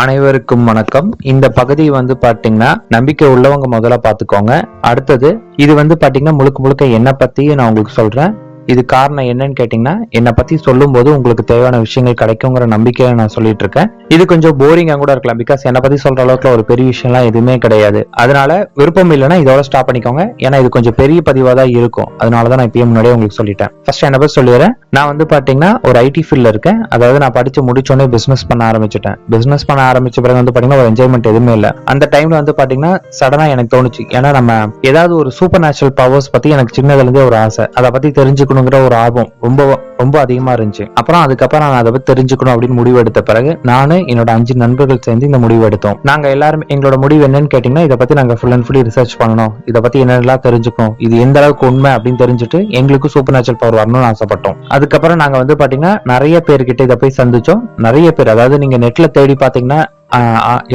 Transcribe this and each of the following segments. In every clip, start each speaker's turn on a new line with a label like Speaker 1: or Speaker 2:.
Speaker 1: அனைவருக்கும் வணக்கம். இந்த பகுதி பாத்தீங்கன்னா நம்பிக்கை உள்ளவங்க முதல்ல பாத்துக்கோங்க. அடுத்தது இது பாத்தீங்கன்னா முழுக்க முழுக்க என்ன பத்தி நான் உங்களுக்கு சொல்றேன். இது காரணம் என்னன்னு கேட்டீங்கன்னா, என்னை பத்தி சொல்லும் போது உங்களுக்கு தேவையான விஷயங்கள் கிடைக்குங்கிற நம்பிக்கையில நான் சொல்லிட்டு இருக்கேன். இது கொஞ்சம் போரிங்கா கூட இருக்கலாம். பிகாஸ் என்னை பத்தி சொல்ற அளவுக்கு ஒரு பெரிய விஷயம்லாம் எதுவுமே கிடையாது. அதனால விருப்பம் இல்லைன்னா இதோட ஸ்டாப் பண்ணிக்கோங்க. ஏன்னா இது கொஞ்சம் பெரிய பதிவா தான் இருக்கும். அதனாலதான் நான் இப்பயே முன்னாடியே உங்களுக்கு சொல்லிட்டேன். ஃபர்ஸ்ட் என்ன பத்தி சொல்லிடுறேன். நான் பாத்தீங்கன்னா ஒரு ஐடி ஃபீல்ட்ல இருக்கேன். அதாவது நான் படிச்சு முடிச்சோடனே பிசினஸ் பண்ண ஆரம்பிச்சுட்டேன். பிசினஸ் பண்ண ஆரம்பிச்ச பிறகு பாத்தீங்கன்னா ஒரு என்ஜாய்மெண்ட் எதுவுமே இல்லை. அந்த டைம்ல பாத்தீங்கன்னா சடனா எனக்கு தோணுச்சு, ஏன்னா நம்ம ஏதாவது ஒரு சூப்பர் நேச்சுரல் பவர்ஸ் பத்தி எனக்கு சின்னதுல இருந்தே ஒரு ஆசை, அதை பத்தி தெரிஞ்சுக்கணுங்கிற ஒரு ஆர்வம் ரொம்ப ரொம்ப அதிகமா இருந்துச்சு. அதுக்கப்புறம் நான் அதை பத்தி தெரிஞ்சுக்கணும் அப்படின்னு முடிவு எடுத்த பிறகு நானு என்னோட 5 நண்பர்கள் சேர்ந்து இந்த முடிவு எடுத்தோம். நாங்க எல்லாரும் எங்களோட முடிவு என்னன்னு கேட்டீங்கன்னா, இதை பத்தி நாங்க ஃபுல் அண்ட் ஃபுல்லி ரிசர்ச் பண்ணணும், இதை பத்தி என்னெல்லாம் தெரிஞ்சுக்கணும், இது எந்த அளவுக்கு உண்மை அப்படின்னு தெரிஞ்சுட்டு எங்களுக்கு சூப்பர் நேச்சுரல் பவர் வரணும்னு ஆசைப்பட்டோம். அதுக்கப்புறம் நாங்க பாத்தீங்கன்னா நிறைய பேர்கிட்ட இதை போய் சந்திச்சோம். நிறைய பேர், அதாவது நீங்க நெட்ல தேடி பாத்தீங்கன்னா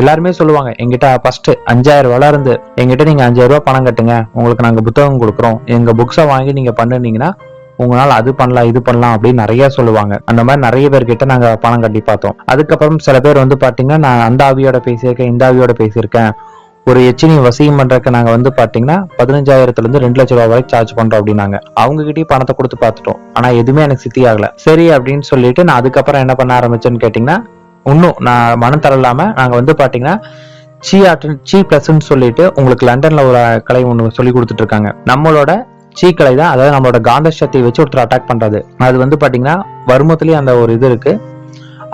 Speaker 1: எல்லாருமே சொல்லுவாங்க, எங்கிட்ட ஃபர்ஸ்ட் 5000 ரூபாய் இருந்து எங்கிட்ட நீங்க 5000 ரூபாய் பணம் கட்டுங்க, உங்களுக்கு நாங்க புத்தகம் கொடுக்குறோம், எங்க புக்ஸை வாங்கி நீங்க பண்ணுனீங்கன்னா உங்களால அது பண்ணலாம் இது பண்ணலாம் அப்படின்னு நிறைய சொல்லுவாங்க. அந்த மாதிரி நிறைய பேர்கிட்ட நாங்க பணம் கட்டி பார்த்தோம். அதுக்கப்புறம் சில பேர் பாத்தீங்கன்னா, நான் அந்த ஆவியோட பேசியிருக்கேன், இந்த ஆவியோட பேசியிருக்கேன், ஒரு எச்சினி வசியம் பண்றதுக்கு நாங்க பாத்தீங்கன்னா 15,000 இருந்து 2 லட்சம் ரூபாய் வரைக்கும் சார்ஜ் பண்றோம் அப்படின்னாங்க. அவங்க கிட்டயும் பணத்தை கொடுத்து பார்த்துட்டோம். ஆனா எதுவுமே எனக்கு சித்தி ஆகல. சரி அப்படின்னு சொல்லிட்டு நான் அதுக்கப்புறம் என்ன பண்ண ஆரம்பிச்சேன்னு கேட்டீங்கன்னா, இன்னும் நான் மனம் தரலாம நாங்க பாத்தீங்கன்னா சி பிளஸ்ன்னு சொல்லிட்டு உங்களுக்கு லண்டன்ல ஒரு கலை ஒண்ணு சொல்லி கொடுத்துட்டு இருக்காங்க. நம்மளோட சீக்கலை தான், அதாவது நம்மளோட காந்த சக்தியை வச்சு ஒருத்தர் அட்டாக் பண்றது. அது பாத்தீங்கன்னா வருமத்திலேயே அந்த ஒரு இது இருக்கு.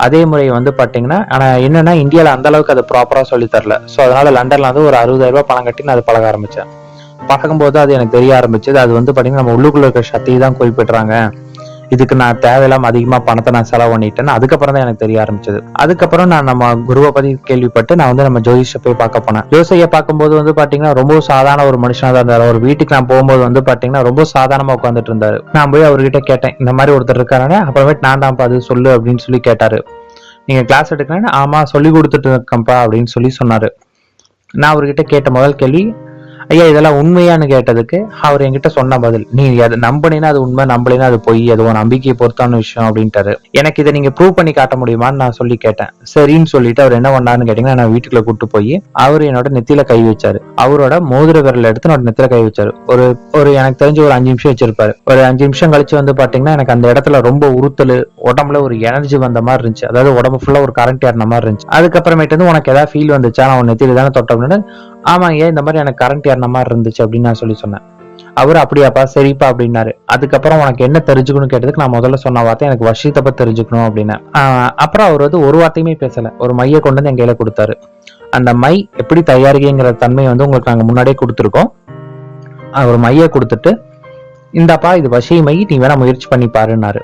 Speaker 1: அதே முறை பாத்தீங்கன்னா, ஆனா என்னன்னா இந்தியால அந்த அளவுக்கு அது ப்ராப்பரா சொல்லி தரல. சோ அதனால லண்டன்ல ஒரு 60,000 ரூபாய் பணம் கட்டி நான் அது பழக ஆரம்பிச்சேன். பழகும்போது அது எனக்கு தெரிய ஆரம்பிச்சது, அது பாத்தீங்கன்னா நம்ம உள்ளுக்குள்ள இருக்கிற சக்தியை தான் குறிப்பிடுறாங்க, இதுக்கு நான் தேவையில்லாம அதிகமா பணத்தை நான் செலவு பண்ணிட்டேன்னு அதுக்கப்புறம் தான் எனக்கு தெரிய ஆரம்பிச்சது. அதுக்கப்புறம் நான் நம்ம குருவை பத்தி கேள்விப்பட்டு நான் நம்ம ஜோதிஷ போய் பார்க்க போனேன். ஜோசியை பார்க்கும்போது பாத்தீங்கன்னா ரொம்ப சாதாரண ஒரு மனுஷனா தான் இருந்தாரு. ஒரு வீட்டுக்கு நான் போகும்போது பாத்தீங்கன்னா ரொம்ப சாதாரணமா உட்காந்துட்டு இருந்தாரு. நான் போய் அவர்கிட்ட கேட்டேன், இந்த மாதிரி ஒருத்தர் இருக்காரு, அப்புறமேட்டு நான் தான் அது சொல்லு அப்படின்னு சொல்லி கேட்டாரு. நீங்க கிளாஸ் எடுக்கிறேன்னு, ஆமா சொல்லி கொடுத்துட்டு இருக்கேன்ப்பா அப்படின்னு சொல்லி சொன்னாரு. நான் அவர்கிட்ட கேட்ட முதல் கேள்வி, ஐயா இதெல்லாம் உண்மையானு கேட்டதுக்கு அவர் என்கிட்ட சொன்ன பதில், நீ அதை நம்பினா அது உண்மை, நம்பலைன்னா அது பொய், அது ஒரு நம்பிக்கையை பொறுத்தான விஷயம் அப்படின்ட்டாரு. எனக்கு இதை நீங்க ப்ரூவ் பண்ணி காட்ட முடியுமான்னு நான் சொல்லி கேட்டேன். சரின்னு சொல்லிட்டு அவர் என்ன பண்ணாருன்னு கேட்டீங்கன்னா, நான் வீட்டுக்குள்ள கூட்டு போய் அவர் என்னோட நெத்தியில கை வச்சாரு. அவரோட மோதிர விரல் எடுத்து என்னோட நெத்தில கை வச்சாரு. ஒரு எனக்கு தெரிஞ்ச ஒரு 5 நிமிஷம் வச்சிருப்பாரு. ஒரு 5 நிமிஷம் கழிச்சு பாத்தீங்கன்னா எனக்கு அந்த இடத்துல ரொம்ப உறுத்தல், உடம்புல ஒரு எனர்ஜி வந்த மாதிரி இருந்துச்சு. அதாவது உடம்பு ஃபுல்லா ஒரு கரண்ட் ஏறின மாதிரி இருந்துச்சு. அதுக்கப்புறமேட்டு உனக்கு ஏதாவது ஃபீல் வந்துச்சா, நான் உன் நெத்தியில தானே தொட்டோம்னு, ஆமாங்க இந்த மாதிரி எனக்கு கரண்ட் ஏறின மாதிரி இருந்துச்சு அப்படின்னு நான் சொல்லி சொன்னேன். அவரு அப்படியாப்பா சரிப்பா அப்படின்னாரு. அதுக்கப்புறம் உனக்கு என்ன தெரிஞ்சுக்கணும்னு கேட்டதுக்கு நான் முதல்ல சொன்ன வார்த்தை எனக்கு வசியத்தை பத்தி தெரிஞ்சுக்கணும் அப்படின்னு. அப்புறம் அவர் ஒரு வார்த்தையுமே பேசல. ஒரு மையை கொண்டு வந்து என் கையில கொடுத்தாரு. அந்த மை எப்படி தயாரிக்கிற தன்மை உங்களுக்கு நாங்க முன்னாடியே கொடுத்துருக்கோம். ஒரு மையை கொடுத்துட்டு, இந்தாப்பா இது வசிய மை, நீ வேணா முயற்சி பண்ணி பாருன்னாரு.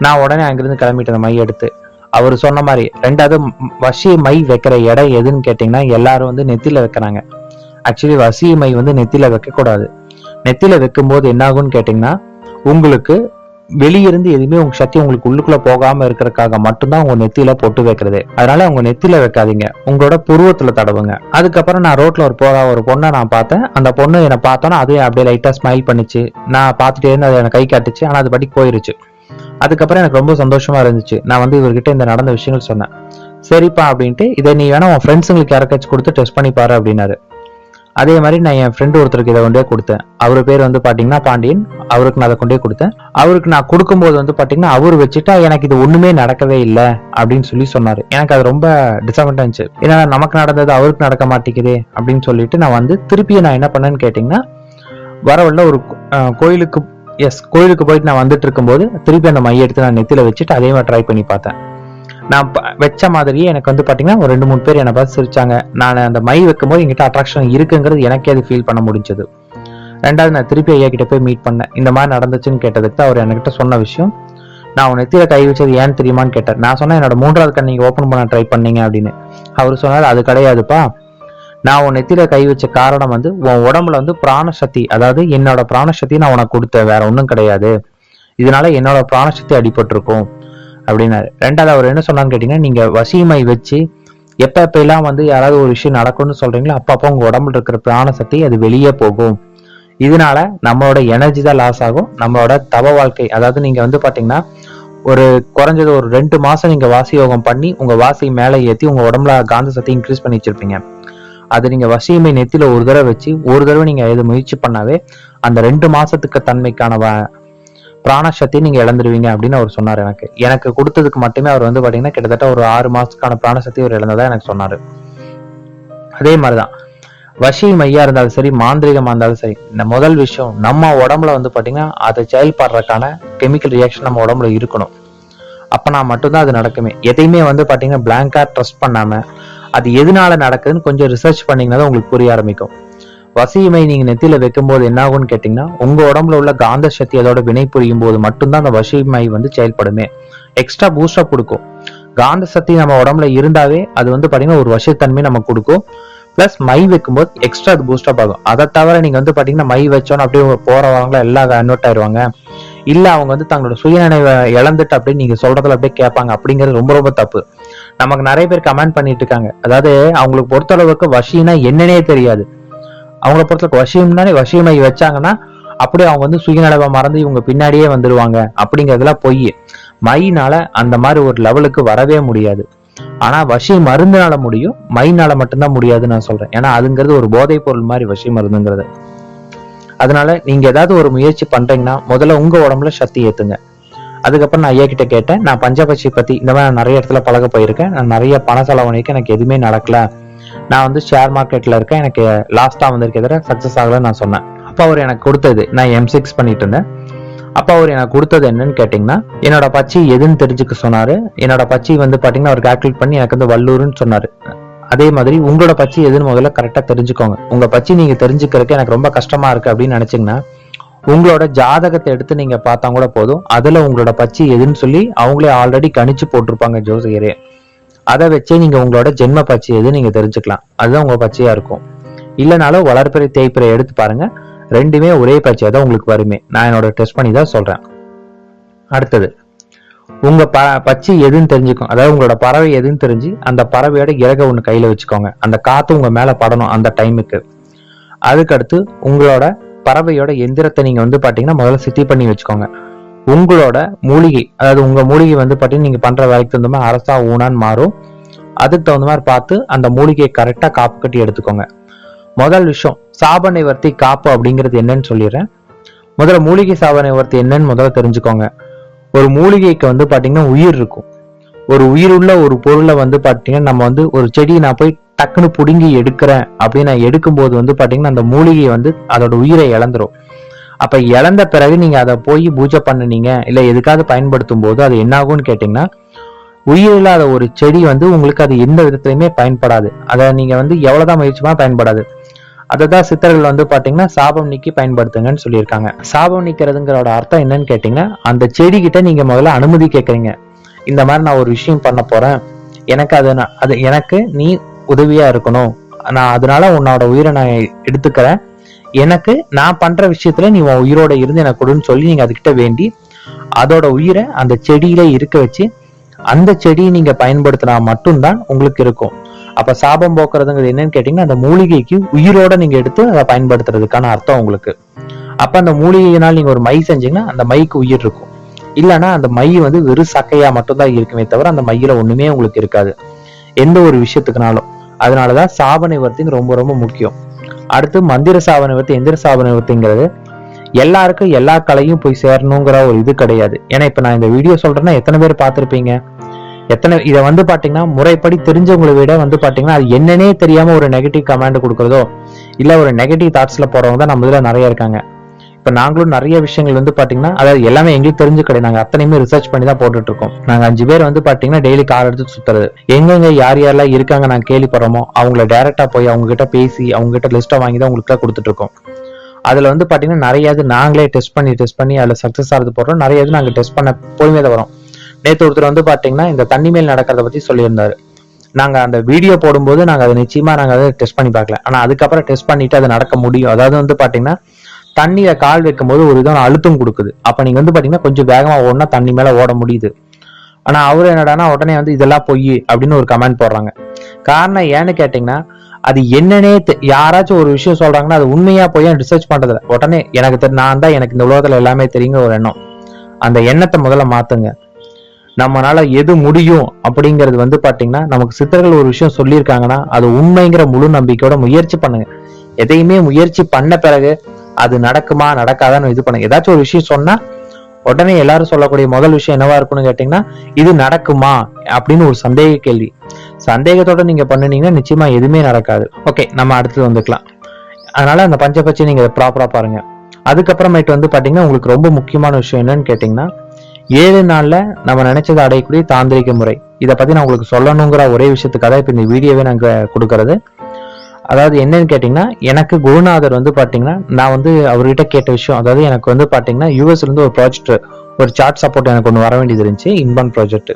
Speaker 1: நான் உடனே அங்கிருந்து கிளம்பிட்டு அந்த மையை எடுத்து அவர் சொன்ன மாதிரி, ரெண்டாவது வசிய மை வைக்கிற இடம் எதுன்னு கேட்டீங்கன்னா, எல்லாரும் நெத்தில வைக்கிறாங்க. ஆக்சுவலி வசிய மை நெத்தில வைக்க கூடாது. நெத்தில வைக்கும் போது என்ன ஆகும்னு கேட்டீங்கன்னா, உங்களுக்கு வெளியிருந்து எதுவுமே உங்க சக்தி உங்களுக்கு உள்ளுக்குள்ள போகாம இருக்கிறதுக்காக மட்டும்தான் உங்க நெத்தியில பொட்டு வைக்கிறது. அதனால உங்க நெத்தில வைக்காதீங்க, உங்களோட புருவத்துல தடவுங்க. அதுக்கப்புறம் நான் ரோட்ல ஒரு பொண்ணை நான் பார்த்தேன். அந்த பொண்ணு என்னை பார்த்தோன்னா அது அப்படியே லைட்டா ஸ்மைல் பண்ணிச்சு. நான் பார்த்துட்டே இருந்து அதை எனக்கு கை காட்டுச்சு. ஆனா அது படி போயிருச்சு. அதுக்கப்புறம் எனக்கு ரொம்ப சந்தோஷமா இருந்துச்சு. நான் இவர்கிட்ட இந்த நடந்த விஷயங்கள் சொன்னேன். சரிப்பா அப்படின்ட்டு, இதை நீ வேணா உன் ஃப்ரெண்ட்ஸுங்களுக்கு யாருக்காச்சும் கொடுத்து டெஸ்ட் பண்ணி பாரு அப்படின்னாரு. அதே மாதிரி நான் என் ஃப்ரெண்டு ஒருத்தருக்கு இதை கொண்டே கொடுத்தேன். அவரு பேர் பாத்தீங்கன்னா பாண்டியன். அவருக்கு நான் அதை கொண்டே கொடுத்தேன். அவருக்கு நான் கொடுக்கும்போது பாத்தீங்கன்னா அவரு வச்சுட்டா எனக்கு இது ஒண்ணுமே நடக்கவே இல்லை அப்படின்னு சொல்லி சொன்னாரு. எனக்கு அது ரொம்ப டிசப்பாயிண்ட் இருந்துச்சு. ஏன்னா நமக்கு நடந்தது அவருக்கு நடக்க மாட்டேங்குதே அப்படின்னு சொல்லிட்டு நான் திருப்பி நான் என்ன பண்ணேன்னு கேட்டீங்கன்னா, வரவள்ள ஒரு கோயிலுக்கு போயிட்டு நான் வந்துட்டு இருக்கும்போது திருப்பி அந்த மையை எடுத்து நான் நெத்தில வச்சுட்டு அதே மாதிரி ட்ரை பண்ணி பார்த்தேன். நான் வச்ச மாதிரியே எனக்கு பாத்தீங்கன்னா ஒரு 2-3 பேர் என்னை பார்த்து சிரிச்சாங்க. நான் அந்த மை வைக்கும் போது என்கிட்ட அட்ராக்ஷன் இருக்குங்கிறது எனக்கே அது ஃபீல் பண்ண முடிஞ்சது. ரெண்டாவது நான் திருப்பி ஐயா கிட்ட போய் மீட் பண்ணேன். இந்த மாதிரி நடந்துச்சுன்னு கேட்டதுக்கு அவர் என்கிட்ட சொன்ன விஷயம், நான் உன் நெத்தியில கை வச்சது ஏன்னு தெரியுமான்னு கேட்டார். நான் சொன்னேன், என்னோட 3வது கண் நீங்க ஓப்பன் பண்ண ட்ரை பண்ணீங்க அப்படின்னு. அவர் சொன்னார், அது கிடையாதுப்பா, நான் உன் நெத்தியில கை வச்ச காரணம் உன் உடம்புல பிராணசக்தி, அதாவது என்னோட பிராணசக்தி நான் உனக்கு கொடுத்தேன், வேற ஒன்றும் கிடையாது. இதனால என்னோட பிராணசக்தி அடிபட்டிருக்கும் அப்படின்னாரு. ரெண்டாவது அவர் என்ன சொன்னான்னு கேட்டீங்கன்னா, நீங்க வசியமை வச்சு எப்ப எல்லாம் யாராவது ஒரு விஷயம் நடக்கும்னு சொல்றீங்களோ அப்பப்போ உங்க உடம்புல இருக்கிற பிராணசக்தி அது வெளியே போகும். இதனால நம்மளோட எனர்ஜி தான் லாஸ் ஆகும். நம்மளோட தவ வாழ்க்கை, அதாவது நீங்க பாத்தீங்கன்னா ஒரு குறைஞ்சது ஒரு 2 மாசம் நீங்க வாசி யோகம் பண்ணி உங்க வாசி மேலே ஏற்றி உங்க உடம்புல காந்த சக்தி இன்க்ரீஸ் பண்ணி வச்சிருப்பீங்க. அது நீங்க வசியமை நெத்தியில ஒரு தடவை வச்சு ஒரு தடவை நீங்க எது முயற்சி பண்ணாவே அந்த 2 மாசத்துக்கு தன்மைக்கான பிராணசக்தி நீங்க இழந்துருவீங்க அப்படின்னு அவர் சொன்னார். எனக்கு கொடுத்ததுக்கு மட்டுமே அவர் வந்து பாத்தீங்கன்னா கிட்டத்தட்ட ஒரு 6 மாசத்துக்கான பிராணசக்தி அவர் இழந்ததா எனக்கு சொன்னாரு. அதே மாதிரிதான் வசி மையா இருந்தாலும் சரி, மாந்திரிகமா இருந்தாலும் சரி, இந்த முதல் விஷயம் நம்ம உடம்புல வந்து பாத்தீங்கன்னா அதை செயல்படுறதுக்கான கெமிக்கல் ரியாக்ஷன் நம்ம உடம்புல இருக்கணும். அப்பனா மட்டும்தான் அது நடக்குமே. எதையுமே வந்து பாத்தீங்கன்னா பிளாங்கா ட்ரஸ்ட் பண்ணாம அது எதனால நடக்குதுன்னு கொஞ்சம் ரிசர்ச் பண்ணீங்கன்னா தான் உங்களுக்கு புரிய ஆரம்பிக்கும். வசியமை நீங்க நெத்தியில வைக்கும் போது என்ன ஆகும்னு கேட்டீங்கன்னா, உங்க உடம்புல உள்ள காந்த சக்தி அதோட வினை புரியும் போது மட்டும்தான் அந்த வசியமை வந்து செயல்படுமே. எக்ஸ்ட்ரா பூஸ்டப் கொடுக்கும். காந்த சக்தி நம்ம உடம்புல இருந்தாவே அது வந்து பாத்தீங்கன்னா ஒரு வசியத்தன்மை நமக்கு கொடுக்கும். பிளஸ் மை வைக்கும்போது எக்ஸ்ட்ரா அது பூஸ்டப் ஆகும். அதை தவிர நீங்க வந்து பாத்தீங்கன்னா மை வச்சோன்னு அப்படியே போறவங்களா எல்லாம் கன்வெர்ட் ஆயிடுவாங்க. இல்ல அவங்க வந்து தங்களோட சுயநினைவை இழந்துட்டு அப்படின்னு நீங்க சொல்றதுல அப்படியே கேட்பாங்க. அப்படிங்கிறது ரொம்ப ரொம்ப தப்பு. நமக்கு நிறைய பேர் கமெண்ட் பண்ணிட்டு இருக்காங்க. அதாவது அவங்களுக்கு பொறுத்தளவுக்கு வசினா என்னன்னே தெரியாது. அவங்கள பொறுத்தளவுக்கு வசியம்னாலே வசியமை வச்சாங்கன்னா அப்படியே அவங்க வந்து சுயநலவை மறந்து இவங்க பின்னாடியே வந்துருவாங்க. அப்படிங்கிறதுலாம் பொய். மைனால அந்த மாதிரி ஒரு லெவலுக்கு வரவே முடியாது. ஆனா வசி மருந்துனால முடியும், மைனால மட்டும்தான் முடியாதுன்னு நான் சொல்றேன். ஏன்னா அதுங்கிறது ஒரு போதைப் பொருள் மாதிரி வசி மருந்துங்கிறது. அதனால நீங்க ஏதாவது ஒரு முயற்சி பண்றீங்கன்னா முதல்ல உங்க உடம்புல சக்தி ஏத்துங்க. அதுக்கப்புறம் நான் ஐயா கிட்ட கேட்டேன், நான் பஞ்சபட்சி பத்தி இந்த மாதிரி நான் நிறைய இடத்துல பழக போயிருக்கேன், நான் நிறைய பண செலவழிக்க எனக்கு எதுவுமே நடக்கல, நான் வந்து ஷேர் மார்க்கெட்ல இருக்கேன், எனக்கு லாஸ்டா வந்திருக்க சக்சஸ் ஆகல நான் சொன்னேன். அப்ப அவர் எனக்கு கொடுத்தது, நான் M6 பண்ணிட்டு இருந்தேன். அப்ப அவர் எனக்கு கொடுத்தது என்னன்னு கேட்டீங்கன்னா, என்னோட பட்சி எதுன்னு தெரிஞ்சுக்க சொன்னாரு. என்னோட பட்சி வந்து பாத்தீங்கன்னா அவர் கால்குலேட் பண்ணி எனக்கு வந்து வல்லூர்னு சொன்னாரு. அதே மாதிரி உங்களோட பட்சி எதுன்னு முதல்ல கரெக்டா தெரிஞ்சுக்கோங்க. உங்க பட்சி நீங்க தெரிஞ்சுக்கிறதுக்கு எனக்கு ரொம்ப கஷ்டமா இருக்கு அப்படின்னு நினைச்சீங்கன்னா, உங்களோட ஜாதகத்தை எடுத்து நீங்க பார்த்தா கூட போதும். அதுல உங்களோட பட்சி எதுன்னு சொல்லி அவங்களே ஆல்ரெடி கணிச்சு போட்டிருப்பாங்க ஜோசியரே. அதை வச்சே நீங்க உங்களோட ஜென்ம பட்சி எது நீங்க தெரிஞ்சுக்கலாம். அதுதான் உங்க பட்சியா இருக்கும். இல்லைனாலும் வளர்பிறை தேய்பிறை எடுத்து பாருங்க, ரெண்டுமே ஒரே பட்சியா தான் உங்களுக்கு வருமே. நான் என்னோட டெஸ்ட் பண்ணி தான் சொல்றேன். அடுத்தது உங்க பட்சி எதுன்னு தெரிஞ்சுக்கும். அதாவது உங்களோட பறவை எதுன்னு தெரிஞ்சு அந்த பறவையோட இறக ஒண்ணு கையில வச்சுக்கோங்க. அந்த காத்து உங்க மேல படணும் அந்த டைமுக்கு. அதுக்கடுத்து உங்களோட பறவையோட எந்திரத்தை நீங்க வந்து பாத்தீங்கன்னா முதல்ல சித்தி பண்ணி வச்சுக்கோங்க. உங்களோட மூலிகை, அதாவது உங்க மூலிகை வந்து பாத்தீங்கன்னா நீங்க பண்ற வேலைக்கு தகுந்த மாதிரி அரசா ஊனான்னு மாறும். அதுக்கு தகுந்த மாதிரி பார்த்து அந்த மூலிகையை கரெக்டா காப்பு கட்டி எடுத்துக்கோங்க. முதல் விஷயம் சாப நிவர்த்தி காப்பு அப்படிங்கிறது என்னன்னு சொல்லிடுறேன். முதல்ல மூலிகை சாப நிவர்த்தி என்னன்னு முதல்ல தெரிஞ்சுக்கோங்க. ஒரு மூலிகைக்கு வந்து பாத்தீங்கன்னா உயிர் இருக்கும். ஒரு உயிருள்ள ஒரு பொருளை வந்து பாத்தீங்கன்னா நம்ம வந்து ஒரு செடியை நான் போய் டக்குன்னு புடுங்கி எடுக்கிறேன் அப்படின்னு நான் எடுக்கும்போது வந்து பாத்தீங்கன்னா அந்த மூலிகை வந்து அதோட உயிரை இழந்துரும். அப்ப இழந்த பிறகு நீங்க அதை போய் பூஜை பண்ணுனீங்க இல்ல எதுக்காவது பயன்படுத்தும் போது அது என்ன ஆகும்னு கேட்டீங்கன்னா, உயிர் இல்லாத ஒரு செடி வந்து உங்களுக்கு அது எந்த விதத்திலுமே பயன்படாது. அதை நீங்க வந்து எவ்வளவுதான் முயற்சிமா பயன்படாது. அததான் சித்தர்கள் வந்து பாத்தீங்கன்னா சாபம் நீக்கி பயன்படுத்துங்கன்னு சொல்லியிருக்காங்க. சாபம் நீக்கிறதுங்கிறோட அர்த்தம் என்னன்னு கேட்டீங்கன்னா, அந்த செடி கிட்ட நீங்க முதல்ல அனுமதி கேட்கறீங்க. இந்த மாதிரி நான் ஒரு விஷயம் பண்ண போறேன், எனக்கு அது எனக்கு நீ உதவியா இருக்கணும், நான் அதனால உன்னோட உயிரை நான் எடுத்துக்கிறேன், எனக்கு நான் பண்ற விஷயத்துல நீ உன் உயிரோட இருந்து எனக்கு கொடுன்னு சொல்லி நீங்க அதுகிட்ட வேண்டி அதோட உயிரை அந்த செடியில இருக்க வச்சு அந்த செடியை நீங்க பயன்படுத்தினா மட்டும்தான் உங்களுக்கு இருக்கும். அப்ப சாபம் போக்குறதுங்கிறது என்னன்னு கேட்டீங்கன்னா, அந்த மூலிகைக்கு உயிரோட நீங்க எடுத்து அதை பயன்படுத்துறதுக்கான அர்த்தம் உங்களுக்கு. அப்ப அந்த மூலிகையினால் நீங்க ஒரு மை செஞ்சீங்கன்னா அந்த மைக்கு உயிர் இருக்கும். இல்லைன்னா அந்த மை வந்து வெறும் சக்கையா மட்டும்தான் இருக்குமே தவிர அந்த மையில ஒண்ணுமே உங்களுக்கு இருக்காது எந்த ஒரு விஷயத்துக்குனாலும். அதனாலதான் சாப நிவர்த்தி ரொம்ப ரொம்ப முக்கியம். அடுத்து மந்திர சாப நிவர்த்தி, எந்திர சாப நிவர்த்திங்கிறது எல்லாருக்கும் எல்லா கலையும் போய் சேரணுங்கிற ஒரு இது கிடையாது. ஏன்னா இப்ப நான் இந்த வீடியோ சொல்றேன்னா எத்தனை பேர் பார்த்திருப்பீங்க, இதை வந்து பாத்தீங்கன்னா முறைப்படி தெரிஞ்சவங்களை விட வந்து பாத்தீங்கன்னா அது என்னன்னே தெரியாம ஒரு நெகட்டிவ் கமெண்ட் கொடுக்கறதோ இல்ல ஒரு நெகட்டிவ் தாட்ஸ்ல போறவங்க தான் நம்ம இதுல நிறைய இருக்காங்க. இப்ப நாங்களும் நிறைய விஷயங்கள் வந்து பாத்தீங்கன்னா அதாவது எல்லாமே எங்களுக்கு தெரிஞ்சு கிடையாது, நாங்க அத்தனையுமே ரிசர்ச் பண்ணி தான் போட்டுட்டு இருக்கோம். நாங்க 5 பேர் வந்து பாத்தீங்கன்னா டெய்லி கார் எடுத்து சுத்துறது, எங்கெங்க யார் யாரெல்லாம் இருக்காங்க நாங்க கேள்விப்படுறோமோ அவங்கள டைரக்டா போய் அவங்க கிட்ட பேசி அவங்க கிட்ட லிஸ்ட்டை வாங்கி தான் உங்களுக்கு கொடுத்துட்டு இருக்கோம். அதுல வந்து பாத்தீங்கன்னா நிறைய இது நாங்களே டெஸ்ட் பண்ணி அதுல சக்சஸ் ஆகிறது போடுறோம். நிறைய இது நாங்க டெஸ்ட் பண்ண பொறுமையா தான் வரோம். நேற்று ஒருத்தர் வந்து பாத்தீங்கன்னா இந்த தண்ணி மேல் நடக்கிறத பத்தி சொல்லியிருந்தாரு. நாங்க அந்த வீடியோ போடும்போது நாங்க அதை நிச்சயமா நாங்க அதை டெஸ்ட் பண்ணி பார்க்கல. ஆனா அதுக்கப்புறம் டெஸ்ட் பண்ணிட்டு அது நடக்க முடியும். அதாவது வந்து பாத்தீங்கன்னா தண்ணியில கால் வைக்கும் போது ஒரு இதான அழுத்தம் கொடுக்குது. அப்ப நீங்க வந்து பாத்தீங்கன்னா கொஞ்சம் வேகமா ஓடனா தண்ணி மேல ஓட முடியுது. ஆனா அவரு என்னடானா உடனே வந்து இதெல்லாம் பொய் அப்படின்னு ஒரு கமெண்ட் போடுறாங்க. காரணம் ஏன்னு கேட்டீங்கன்னா, அது என்னன்னே யாராச்சும் ஒரு விஷயம் சொல்றாங்கன்னா அது உண்மையா போய் ரிசர்ச் பண்றதுல உடனே எனக்கு நான் தான் எனக்கு இந்த உலகத்துல எல்லாமே தெரியுங்க ஒரு எண்ணம். அந்த எண்ணத்தை முதல்ல மாத்துங்க. நம்மளால எது முடியும் அப்படிங்கிறது வந்து பாத்தீங்கன்னா, நமக்கு சித்தர்கள் ஒரு விஷயம் சொல்லியிருக்காங்கன்னா அது உண்மைங்கிற முழு நம்பிக்கையோட முயற்சி பண்ணுங்க. எதையுமே முயற்சி பண்ண பிறகு அது நடக்குமா நடக்காதான்னு இது பண்ணுங்க. ஏதாச்சும் ஒரு விஷயம் சொன்னா உடனே எல்லாரும் சொல்லக்கூடிய முதல் விஷயம் என்னவா இருக்கும்னு கேட்டீங்கன்னா, இது நடக்குமா அப்படின்னு ஒரு சந்தேக கேள்வி. சந்தேகத்தோட நீங்க பண்ணுனீங்கன்னா நிச்சயமா எதுவுமே நடக்காது. ஓகே, நம்ம அடுத்தது வந்துக்கலாம். அதனால அந்த பஞ்சபட்சி நீங்க ப்ராப்பரா பாருங்க. அதுக்கப்புறமேட்டு வந்து பாத்தீங்கன்னா, உங்களுக்கு ரொம்ப முக்கியமான விஷயம் என்னன்னு கேட்டீங்கன்னா, 7 நாள்ல நம்ம நினைச்சதை அடையக்கூடிய தாந்திரிக முறை. இதை பத்தி நான் உங்களுக்கு சொல்லணுங்கிற ஒரே விஷயத்துக்காக இப்ப இந்த வீடியோவே நாங்க கொடுக்கறது. அதாவது என்னன்னு கேட்டீங்கன்னா, எனக்கு குருநாதர் வந்து பாத்தீங்கன்னா, நான் வந்து அவர்கிட்ட கேட்ட விஷயம், அதாவது எனக்கு வந்து பாத்தீங்கன்னா யூஎஸ்ல இருந்து ஒரு ப்ராஜெக்ட், ஒரு சார்ட் சப்போர்ட் எனக்கு ஒன்று வர வேண்டியது இருந்துச்சு, இன்பன் ப்ராஜெக்ட்.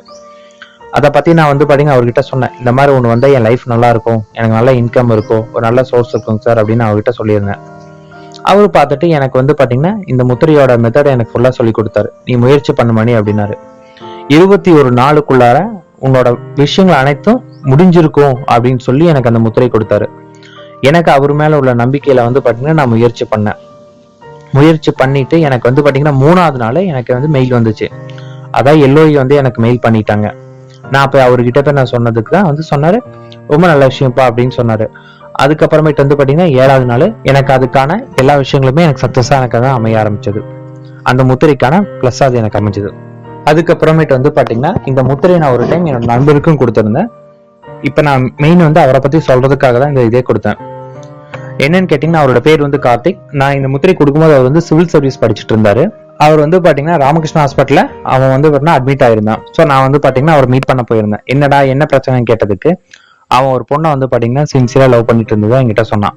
Speaker 1: அதை பத்தி நான் வந்து பாத்தீங்கன்னா அவர்கிட்ட சொன்னேன், இந்த மாதிரி ஒன்று வந்தா என் லைஃப் நல்லா இருக்கும், எனக்கு நல்ல இன்கம் இருக்கும், ஒரு நல்ல சோர்ஸ் இருக்கும் சார் அப்படின்னு அவர்கிட்ட சொல்லியிருந்தேன். அவரு பார்த்துட்டு எனக்கு வந்து பாத்தீங்கன்னா இந்த முத்திரையோட மெத்தடை எனக்கு ஃபுல்லா சொல்லி கொடுத்தாரு. நீ முயற்சி பண்ண மணி அப்படின்னாரு. 21 நாளுக்குள்ளார உன்னோட விஷயங்கள் அனைத்தும் முடிஞ்சிருக்கும் அப்படின்னு சொல்லி எனக்கு அந்த முத்திரை கொடுத்தாரு. எனக்கு அவர் மேல உள்ள நம்பிக்கையில வந்து பாத்தீங்கன்னா நான் முயற்சி பண்ணேன். முயற்சி பண்ணிட்டு எனக்கு வந்து பாத்தீங்கன்னா 3வது நாள் எனக்கு வந்து மெயில் வந்துச்சு. அதான் எல்ஓஇ வந்து எனக்கு மெயில் பண்ணிட்டாங்க. நான் போய் அவர்கிட்ட போய் நான் சொன்னதுக்கு தான் வந்து சொன்னாரு, ரொம்ப நல்ல விஷயம்ப்பா அப்படின்னு சொன்னாரு. அதுக்கப்புறமேட்டு வந்து பாத்தீங்கன்னா 7வது நாள் எனக்கு அதுக்கான எல்லா விஷயங்களுமே எனக்கு சக்சஸா எனக்கு தான் அமைய ஆரம்பிச்சது. அந்த முத்திரைக்கான பிளஸ் அது எனக்கு அமைஞ்சது. அதுக்கப்புறமேட்டு வந்து பாத்தீங்கன்னா இந்த முத்திரையை நான் ஒரு டைம் என்னோட நண்பருக்கும் கொடுத்திருந்தேன். இப்ப நான் மெயின் வந்து அவரை பத்தி சொல்றதுக்காக தான் இந்த இதே கொடுத்தேன். என்னன்னு கேட்டீங்கன்னா, அவரோட பேர் வந்து கார்த்திக். நான் இந்த முத்திரை கொடுக்கும்போது அவர் வந்து சிவில் சர்வீஸ் படிச்சுட்டு இருந்தாரு. அவர் வந்து பாத்தீங்கன்னா ராமகிருஷ்ணா ஹாஸ்பிட்டல்ல அவன் வந்து அட்மிட் ஆயிருந்தான். ஸோ நான் வந்து பாத்தீங்கன்னா அவர் மீட் பண்ண போயிருந்தேன். என்னடா என்ன பிரச்சனைன்னு கேட்டதுக்கு, அவன் ஒரு பொண்ணை வந்து பாத்தீங்கன்னா சின்சியரா லவ் பண்ணிட்டு இருந்ததா என்கிட்ட சொன்னான்.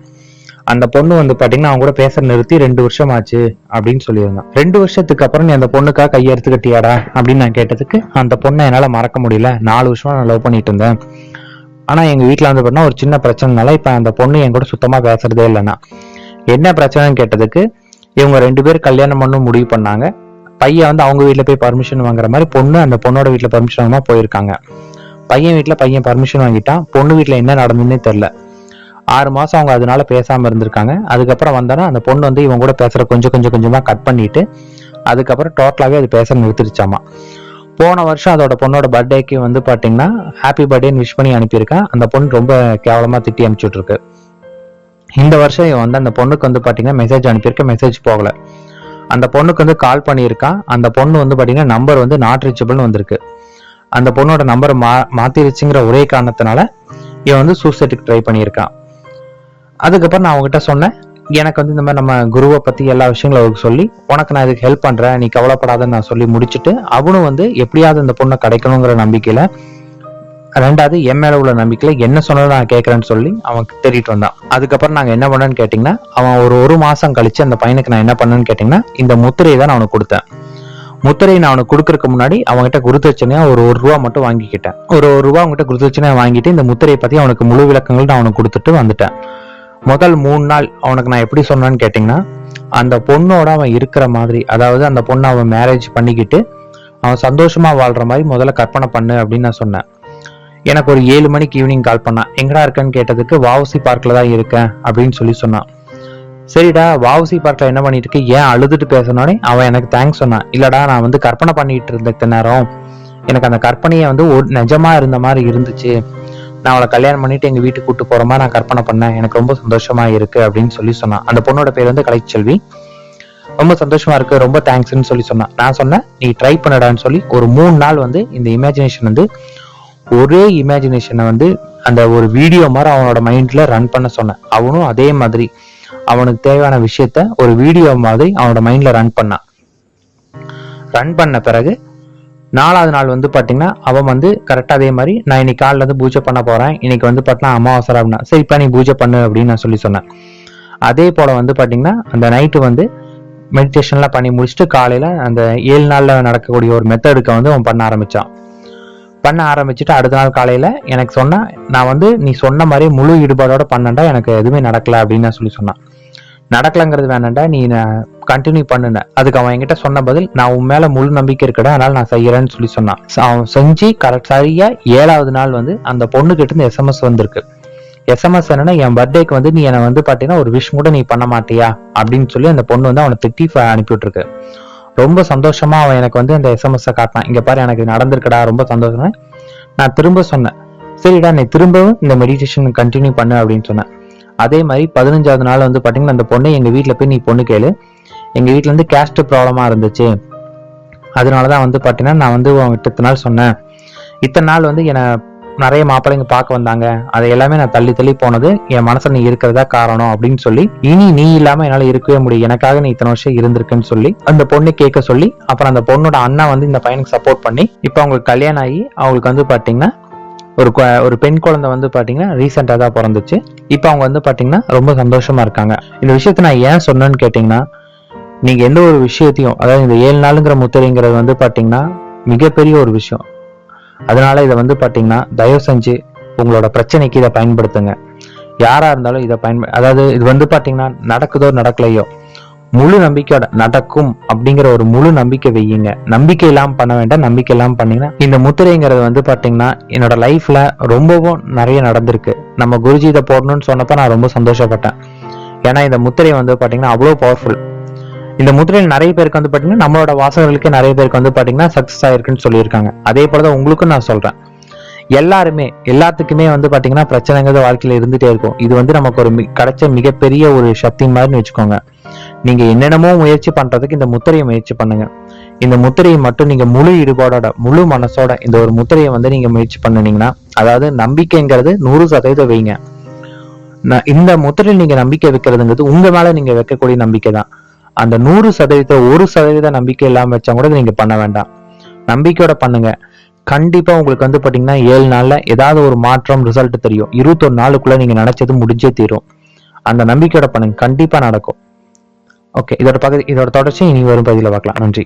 Speaker 1: அந்த பொண்ணு வந்து பாத்தீங்கன்னா அவங்க கூட பேச நிறுத்தி 2 வருஷம் ஆச்சு அப்படின்னு சொல்லியிருந்தான். 2 வருஷத்துக்கு அப்புறம் நீ அந்த பொண்ணுக்காக கையெடுத்து கட்டியாடா அப்படின்னு நான் கேட்டதுக்கு, அந்த பொண்ணை என்னால மறக்க முடியல, 4 வருஷமா நான் லவ் பண்ணிட்டு இருந்தேன். ஆனா எங்க வீட்டுல வந்து பாத்தீங்கன்னா ஒரு சின்ன பிரச்சனைனால இப்ப அந்த பொண்ணு என் கூட சுத்தமா பேசுறதே இல்லைன்னா. என்ன பிரச்சனைன்னு கேட்டதுக்கு, இவங்க 2 பேரும் கல்யாணம் பண்ண முடிவு பண்ணாங்க. பையன் வந்து அவங்க வீட்டுல போய் பர்மிஷன் வாங்குற மாதிரி பொண்ணு அந்த பொண்ணோட வீட்டுல பர்மிஷன் வாங்காம போயிருக்காங்க. பையன் வீட்டுல பையன் பர்மிஷன் வாங்கிட்டான். பொண்ணு வீட்டுல என்ன நடந்துன்னே தெரியல. 6 மாசம் அவங்க அதனால பேசாம இருந்திருக்காங்க. அதுக்கப்புறம் வந்தானா அந்த பொண்ணு வந்து இவங்க கூட பேசுற கொஞ்சமா கட் பண்ணிட்டு அதுக்கப்புறம் டோட்டலாவே அது பேச நிறுத்திருச்சாமா. போன வருஷம் அதோட பொண்ணோட பர்த்டேக்கு வந்து பாத்தீங்கன்னா ஹாப்பி பர்த்டேன்னு விஷ் பண்ணி அனுப்பியிருக்கேன். அந்த பொண்ணு ரொம்ப கேவலமா திட்டி அனுப்பிச்சுட்டு இருக்கு. இந்த வருஷம் இவன் வந்து அந்த பொண்ணுக்கு வந்து பாத்தீங்கன்னா மெசேஜ் அனுப்பியிருக்க, மெசேஜ் போகல. அந்த பொண்ணுக்கு வந்து கால் பண்ணியிருக்கான். அந்த பொண்ணு வந்து பாத்தீங்கன்னா நம்பர் வந்து நாட் ரீச்சபிள்னு வந்திருக்கு. அந்த பொண்ணோட நம்பரை மாத்திருச்சுங்கிற ஒரே காரணத்தினால இவன் வந்து சூசைடுக்கு ட்ரை பண்ணியிருக்கான். அதுக்கப்புறம் நான் அவங்ககிட்ட சொன்னேன், எனக்கு வந்து இந்த மாதிரி நம்ம குருவை பத்தி எல்லா விஷயங்களும் அவருக்கு சொல்லி, உனக்கு நான் இதுக்கு ஹெல்ப் பண்றேன், நீ கவலைப்படாதன்னு நான் சொல்லி முடிச்சுட்டு, அவனும் வந்து எப்படியாவது இந்த பொண்ணை கிடைக்கணுங்கிற நம்பிக்கையில, 2வது என் மேல உள்ள நம்பிக்கையில என்ன சொன்னாலும் நான் கேட்கறேன்னு சொல்லி அவன் தேடிட்டு வந்தான். அதுக்கப்புறம் நாங்க என்ன பண்ணேன்னு கேட்டீங்கன்னா, அவன் ஒரு மாசம் கழிச்சு அந்த பையனுக்கு நான் என்ன பண்ணேன்னு கேட்டீங்கன்னா, இந்த முத்திரையை தான் நான் அவனுக்கு கொடுத்தேன். முத்திரையை நான் அவனுக்கு கொடுக்கறதுக்கு முன்னாடி அவன்கிட்ட குருதட்சணையா ஒரு ரூபா மட்டும் வாங்கிக்கிட்டேன். ஒரு ரூபா அவன்கிட்ட குருதட்சணையா வாங்கிட்டு இந்த முத்திரையை பத்தி அவனுக்கு முழு விளக்கங்கள் நான் அவனுக்கு கொடுத்துட்டு வந்துட்டேன். முதல் 3 நாள் அவனுக்கு நான் எப்படி சொன்னேன்னு கேட்டீங்கன்னா, அந்த பொண்ணோட அவன் இருக்கிற மாதிரி, அதாவது அந்த பொண்ணை அவன் மேரேஜ் பண்ணிக்கிட்டு அவன் சந்தோஷமா வாழ்ற மாதிரி முதல்ல கற்பனை பண்ணு அப்படின்னு நான் சொன்னேன். எனக்கு ஒரு 7 மணிக்கு ஈவினிங் கால் பண்ணான். எங்கடா இருக்கேன்னு கேட்டதுக்கு, வாவுசி பார்க்ல தான் இருக்கேன் அப்படின்னு சொல்லி சொன்னான். சரிடா, வாவுசி பார்க்ல என்ன பண்ணிட்டு இருக்கு, ஏன் அழுதுட்டு பேசணும்னே அவன் எனக்கு தேங்க்ஸ் சொன்னான். இல்லடா, நான் வந்து கற்பனை பண்ணிட்டு இருந்த நேரம் எனக்கு அந்த கற்பனையை வந்து நிஜமா இருந்த மாதிரி இருந்துச்சு, நான் அவளை கல்யாணம் பண்ணிட்டு எங்க வீட்டுக்கு கூட்டு போற மாதிரி நான் கற்பனை பண்ணேன், எனக்கு ரொம்ப சந்தோஷமா இருக்கு அப்படின்னு சொல்லி சொன்னான். அந்த பொண்ணோட பேர் வந்து கலைச்செல்வி. ரொம்ப சந்தோஷமா இருக்கு, ரொம்ப தேங்க்ஸ்ன்னு சொல்லி சொன்னான். நான் சொன்னேன், நீ ட்ரை பண்ணடான்னு சொல்லி ஒரு 3 நாள் வந்து இந்த இமேஜினேஷன் வந்து ஒரே இமேஜினேஷனை வந்து அந்த ஒரு வீடியோ மாதிரி அவனோட மைண்ட்ல ரன் பண்ண சொன்னேன். அவனும் அதே மாதிரி அவனுக்கு தேவையான விஷயத்த ஒரு வீடியோ மாதிரி அவனோட மைண்ட்ல ரன் பண்ண பிறகு 4வது நாள் வந்து பாத்தீங்கன்னா அவன் வந்து கரெக்டா அதே மாதிரி, நான் இன்னைக்கு காலில இருந்து பூஜை பண்ண போறேன், இன்னைக்கு வந்து பாத்தீங்கன்னா அமாவாசை அப்படின்னா, சரிப்பா நீ பூஜை பண்ணு அப்படின்னு நான் சொல்லி சொன்னேன். அதே போல வந்து பாத்தீங்கன்னா அந்த நைட்டு வந்து மெடிடேஷன்லாம் பண்ணி முடிச்சுட்டு காலையில அந்த 7 நாள்ல நடக்கக்கூடிய ஒரு மெத்தடுக்கு வந்து அவன் பண்ண ஆரம்பிச்சுட்டு அடுத்த நாள் காலையில எனக்கு சொன்னா, நான் வந்து நீ சொன்ன மாதிரி முழு ஈடுபாடோட பண்ணண்டா, எனக்கு எதுவுமே நடக்கல அப்படின்னு நான் சொல்லி சொன்னான். நடக்கலங்கிறது வேணாண்டா, நீ கண்டினியூ பண்ணுன. அதுக்கு அவன் என்கிட்ட சொன்ன பதில், நான் உன் மேல முழு நம்பிக்கை இருக்கடா, அதனால நான் செய்யறேன்னு சொல்லி சொன்னான். அவன் செஞ்சு சரியா 7வது நாள் வந்து அந்த பொண்ணு கிட்ட இருந்து SMS வந்திருக்கு. SMS என்னன்னா, என் பர்த்டேக்கு வந்து நீ என்னை வந்து பாத்தீங்கன்னா ஒரு விஷ் கூட நீ பண்ண மாட்டியா அப்படின்னு சொல்லி அந்த பொண்ணு வந்து அவனை திட்டி அனுப்பி விட்டுருக்கு. ரொம்ப சந்தோஷமா அவன் எனக்கு வந்து அந்த எஸ்எம்எஸ் காட்டினான். இங்க பாரு எனக்கு நடந்திருக்கடா, ரொம்ப சந்தோஷமா. நான் திரும்ப சொன்னேன், சரிடா நீ திரும்பவும் இந்த மெடிடேஷன் கண்டினியூ பண்ணு அப்படின்னு சொன்னேன். அதே மாதிரி 15வது நாள் வந்து பாத்தீங்கன்னா அந்த பொண்ணை எங்க வீட்டுல போய் நீ பொண்ணு கேளு, எங்க வீட்டுல இருந்து கேஸ்ட் ப்ராப்ளமா இருந்துச்சு, அதனாலதான் வந்து பாத்தீங்கன்னா நான் வந்து இத்தனை நாள் சொன்னேன், இத்தனை நாள் வந்து என்னை நிறைய மாப்பிள்ளைங்க பார்க்க வந்தாங்க, அதை எல்லாமே நான் தள்ளி தள்ளி போனது என் மனசுல நீ இருக்கிறதா காரணம் அப்படின்னு சொல்லி, இனி நீ இல்லாம என்னால இருக்கவே முடியும், எனக்காக நீ இத்தனை வருஷம் இருந்திருக்குன்னு சொல்லி அந்த பொண்ணு கேட்க சொல்லி, அப்புறம் அந்த பொண்ணோட அண்ணா வந்து இந்த பையனுக்கு சப்போர்ட் பண்ணி இப்ப அவங்களுக்கு கல்யாணம் ஆகி அவங்களுக்கு வந்து பாத்தீங்கன்னா ஒரு பெண் குழந்தை வந்து பாத்தீங்கன்னா ரீசெண்டா தான் பிறந்துச்சு. இப்ப அவங்க வந்து பாத்தீங்கன்னா ரொம்ப சந்தோஷமா இருக்காங்க. இந்த விஷயத்த நான் ஏன் சொன்னேன்னு கேட்டீங்கன்னா, நீங்க எந்த ஒரு விஷயத்தையும், அதாவது இந்த 7 நாளுங்கிற முத்திரைங்கிறது வந்து பாத்தீங்கன்னா மிகப்பெரிய ஒரு விஷயம். அதனால இதை வந்து பாத்தீங்கன்னா தயவு செஞ்சு உங்களோட பிரச்சனைக்கு இதை பயன்படுத்துங்க. யாரா இருந்தாலும் இதை அதாவது இது வந்து பாத்தீங்கன்னா நடக்குதோ நடக்கலையோ முழு நம்பிக்கையோட நடக்கும் அப்படிங்கிற ஒரு முழு நம்பிக்கை வையுங்க. நம்பிக்கை இல்லாம பண்ண வேண்டாம், நம்பிக்கை இல்லாம பண்ணீங்கன்னா இந்த முத்திரைங்கிறது வந்து பாத்தீங்கன்னா என்னோட லைஃப்ல ரொம்பவும் நிறைய நடந்திருக்கு. நம்ம குருஜி இதை போடணும்னு சொன்னப்ப நான் ரொம்ப சந்தோஷப்பட்டேன். ஏன்னா இந்த முத்திரை வந்து பாத்தீங்கன்னா அவ்வளவு பவர்ஃபுல். இந்த முத்திரையில் நிறைய பேருக்கு வந்து பாத்தீங்கன்னா நம்மளோட வாசகர்களுக்கு நிறைய பேருக்கு வந்து பாத்தீங்கன்னா சக்சஸ் ஆயிருக்குன்னு சொல்லியிருக்காங்க. அதே போலதான் உங்களுக்கும் நான் சொல்றேன், எல்லாத்துக்குமே வந்து பாத்தீங்கன்னா பிரச்சனைங்கிறது வாழ்க்கையில இருந்துட்டே இருக்கும். இது வந்து நமக்கு ஒரு கிடைச்ச மிகப்பெரிய ஒரு சக்தி மாதிரின்னு வச்சுக்கோங்க. நீங்க என்னென்னமோ முயற்சி பண்றதுக்கு இந்த முத்திரையை முயற்சி பண்ணுங்க. இந்த முத்திரையை மட்டும் நீங்க முழு ஈடுபாடோட முழு மனசோட இந்த ஒரு முத்திரையை வந்து நீங்க முயற்சி பண்ணுனீங்கன்னா, அதாவது நம்பிக்கைங்கிறது 100% வைங்க. இந்த முத்திரையில் நீங்க நம்பிக்கை வைக்கிறதுங்கிறது உங்க மேல நீங்க வைக்கக்கூடிய நம்பிக்கை தான். அந்த 100% 1% நம்பிக்கை இல்லாம வச்சா கூட நீங்க பண்ண வேண்டாம், நம்பிக்கையோட பண்ணுங்க. கண்டிப்பா உங்களுக்கு வந்து பாத்தீங்கன்னா 7 நாள்ல ஏதாவது ஒரு மாற்றம் ரிசல்ட் தெரியும். 21 நாளுக்குள்ள நீங்க நினைச்சது முடிஞ்சே தீரும். அந்த நம்பிக்கையோட பண்ணுங்க, கண்டிப்பா நடக்கும். ஓகே, இதோட தொடர்ச்சி இனி வரும் பதில பார்க்கலாம். நன்றி.